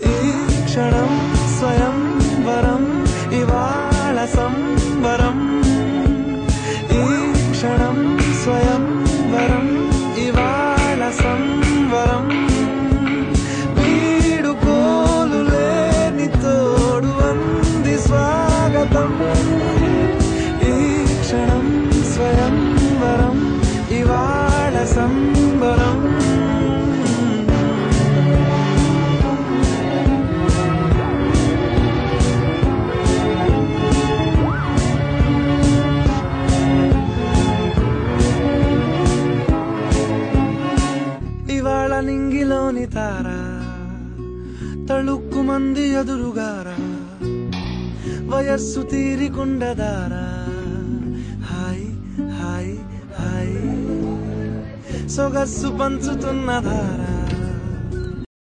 ఈ క్షణం స్వయంవరం ఇవాళ సంబరం ఈ క్షణం స్వయంవరం ఇవాళ సంబరం వీడుకోలు లేని తోడు అంది స్వాగతం ఈ క్షణం స్వయంవరం ఇవాళ సంబరం ఇవాళ నింగిలోని తార తళుక్కు మంది ఎదురుగారా వయస్సు తీరికుండదారా హాయ్ హాయ్ హాయ్ సొగస్సు పంచుతున్న ధారా